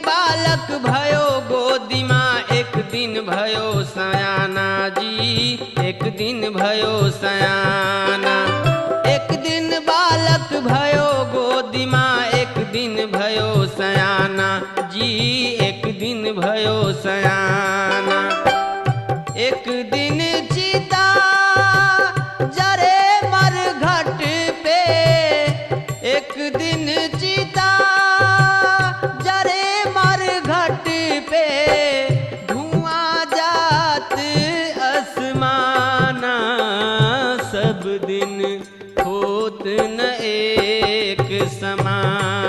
बालक भयो गोदी माँ, एक दिन भयो सयाना जी, एक दिन भयो सयाना। एक दिन बालक भयो गोदी माँ, एक दिन भयो सयाना जी, एक दिन भयो सयाना। एक दिन चिता जरे मरघट पे, एक दिन चिता जरे मरघट पे, धुआं जात आसमाना, सब दिन होत न एक समान।